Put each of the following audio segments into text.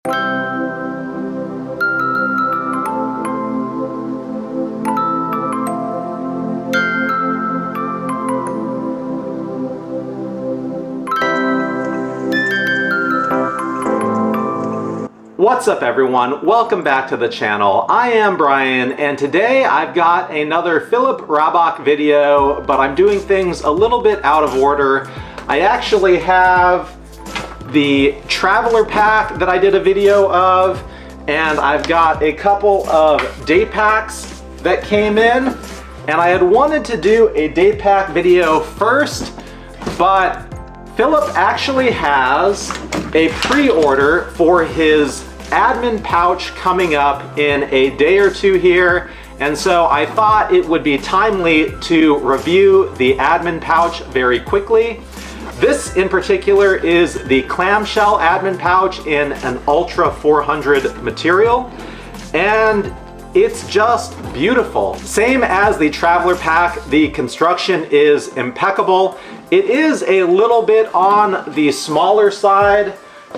What's up everyone? Welcome back to the channel. I am Brian and today I've got another Philip Rabach video, but I'm doing things a little bit out of order. I actually have the traveler pack that I did a video of, and I've got a couple of Daypacks that came in, and I had wanted to do a Daypack video first, but Philip actually has a pre-order for his admin pouch coming up in a day or two here, and so I thought it would be timely to review the admin pouch very quickly. This in particular is the Clamshell Admin Pouch in an Ultra 400 material, and it's just beautiful. Same as the Traveler Pack, the construction is impeccable. It is a little bit on the smaller side,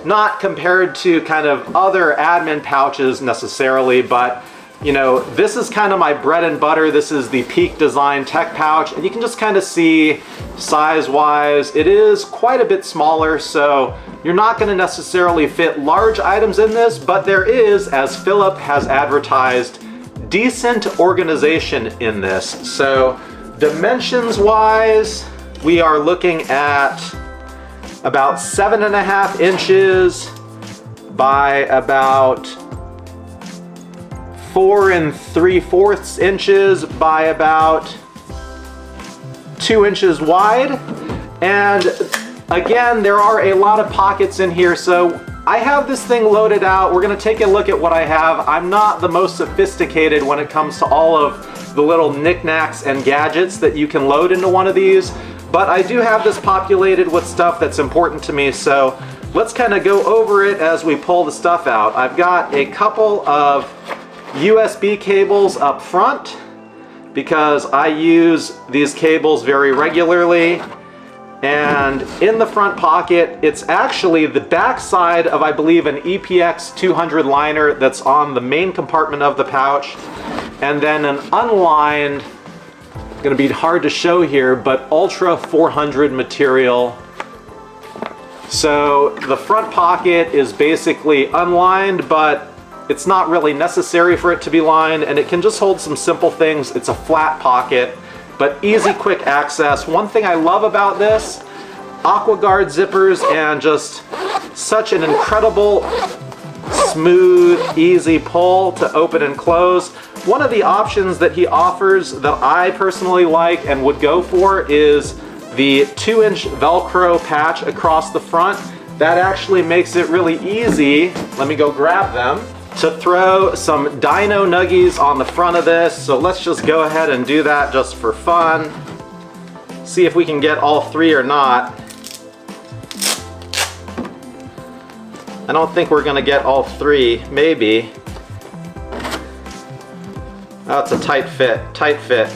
not compared to kind of other admin pouches necessarily, but you know, this is kind of my bread and butter. This is the Peak Design Tech Pouch, and you can just kind of see size-wise, it is quite a bit smaller, so you're not going to necessarily fit large items in this, but there is, as Philip has advertised, decent organization in this. So dimensions-wise, we are looking at about 7.5 inches by about 4 3/4 inches by about 2 inches wide. And again, there are a lot of pockets in here, so I have this thing loaded out. We're gonna take a look at what I have. I'm not the most sophisticated when it comes to all of the little knickknacks and gadgets that you can load into one of these, but I do have this populated with stuff that's important to me, so let's kind of go over it as we pull the stuff out. I've got a couple of USB cables up front because I use these cables very regularly, and in the front pocket it's actually the back side of, I believe, an EPX 200 liner that's on the main compartment of the pouch, and then an unlined, gonna be hard to show here, but Ultra 400 material. So the front pocket is basically unlined, but it's not really necessary for it to be lined, and it can just hold some simple things. It's a flat pocket, but easy, quick access. One thing I love about this, AquaGuard zippers, and just such an incredible, smooth, easy pull to open and close. One of the options that he offers that I personally like and would go for is the 2-inch Velcro patch across the front. That actually makes it really easy, let me go grab them, to throw some dino nuggies on the front of this. So let's just go ahead and do that just for fun. See if we can get all three or not. I don't think we're gonna get all three, maybe. Oh, it's a tight fit, tight fit.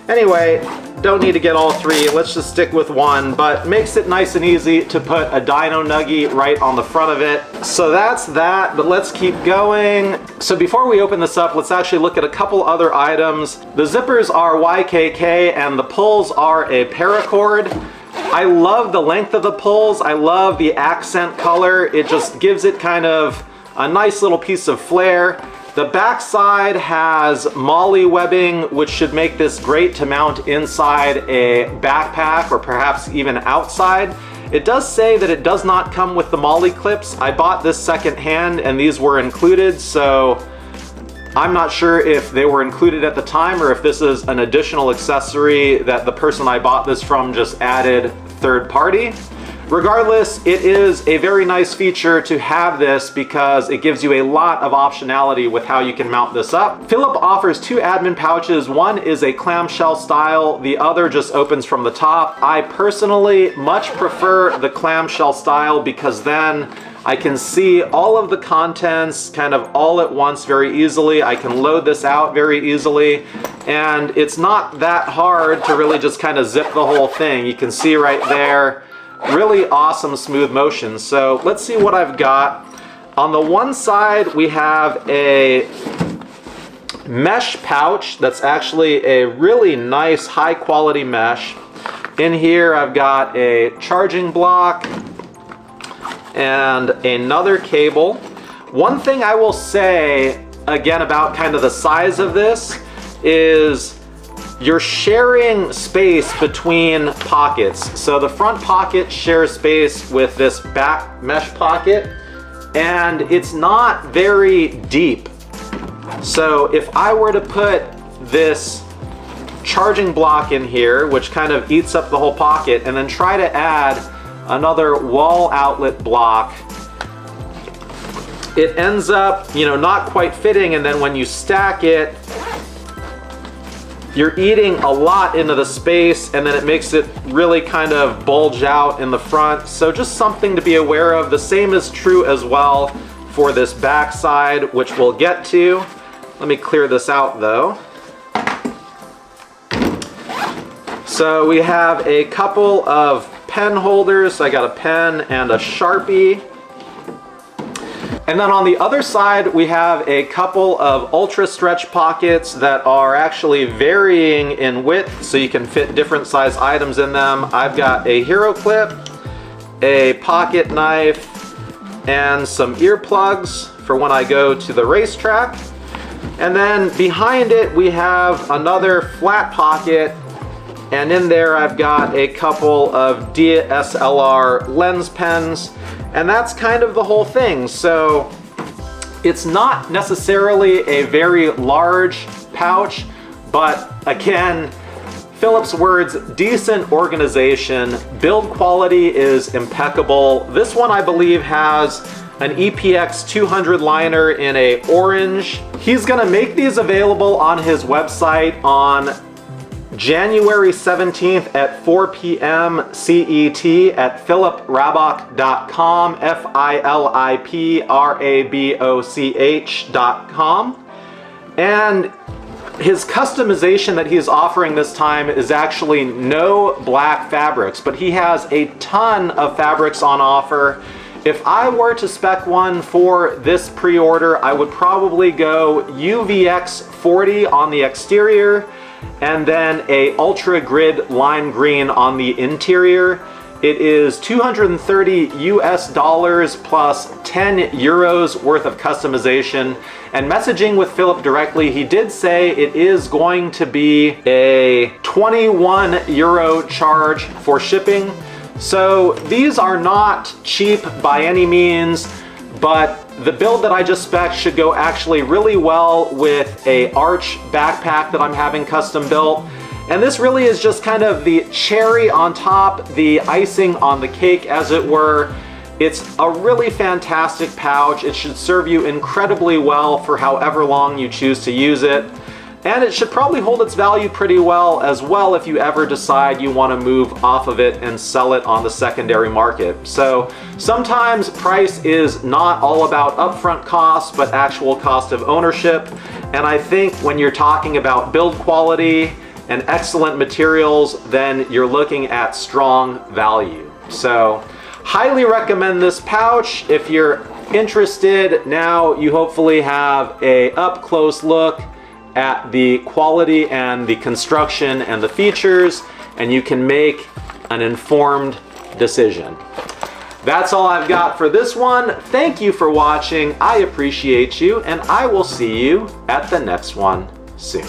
Anyway, don't need to get all three, let's just stick with one, but makes it nice and easy to put a dino nuggie right on the front of it. So that's that, but let's keep going. So before we open this up, let's actually look at a couple other items. The zippers are YKK and the pulls are a paracord. I love the length of the pulls, I love the accent color, it just gives it kind of a nice little piece of flair. The back side has MOLLE webbing, which should make this great to mount inside a backpack or perhaps even outside. It does say that it does not come with the MOLLE clips. I bought this secondhand and these were included, so I'm not sure if they were included at the time or if this is an additional accessory that the person I bought this from just added third party. Regardless, it is a very nice feature to have this because it gives you a lot of optionality with how you can mount this up. Philip offers two admin pouches. One is a clamshell style, the other just opens from the top. I personally much prefer the clamshell style because then I can see all of the contents kind of all at once very easily. I can load this out very easily, and it's not that hard to really just kind of zip the whole thing. You can see right there, really awesome smooth motion. So let's see what I've got. On the one side, we have a mesh pouch that's actually a really nice, high quality mesh. In here, I've got a charging block and another cable. One thing I will say, again, about kind of the size of this is you're sharing space between pockets. So the front pocket shares space with this back mesh pocket, and it's not very deep. So if I were to put this charging block in here, which kind of eats up the whole pocket, and then try to add another wall outlet block, it ends up, you know, not quite fitting, and then when you stack it, you're eating a lot into the space, and then it makes it really kind of bulge out in the front. So just something to be aware of. The same is true as well for this back side, which we'll get to. Let me clear this out though. So we have a couple of pen holders. I got a pen and a Sharpie. And then on the other side, we have a couple of ultra stretch pockets that are actually varying in width, so you can fit different size items in them. I've got a hero clip, a pocket knife, and some earplugs for when I go to the racetrack. And then behind it, we have another flat pocket, and in there I've got a couple of DSLR lens pens. And that's kind of the whole thing. So it's not necessarily a very large pouch, but again, Philip's words, decent organization, build quality is impeccable. This one I believe has an EPX 200 liner in a orange. He's gonna make these available on his website on January 17th at 4 p.m. CET at FILIPRABOCH.com, FILIPRABOCH.com. And his customization that he's offering this time is actually no black fabrics, but he has a ton of fabrics on offer. If I were to spec one for this pre-order, I would probably go UVX 40 on the exterior, and then a ultra grid lime green on the interior. It is $230 US plus 10 euros worth of customization. And messaging with Philip directly, he did say it is going to be a 21 euro charge for shipping. So these are not cheap by any means, but the build that I just spec'd should go actually really well with a arch backpack that I'm having custom built. And this really is just kind of the cherry on top, the icing on the cake, as it were. It's a really fantastic pouch. It should serve you incredibly well for however long you choose to use it. And it should probably hold its value pretty well as well if you ever decide you want to move off of it and sell it on the secondary market. So sometimes price is not all about upfront costs, but actual cost of ownership. And I think when you're talking about build quality and excellent materials, then you're looking at strong value. So highly recommend this pouch. If you're interested, now you hopefully have a up close look at the quality and the construction and the features, and you can make an informed decision. That's all I've got for this one. Thank you for watching. I appreciate you, and I will see you at the next one soon.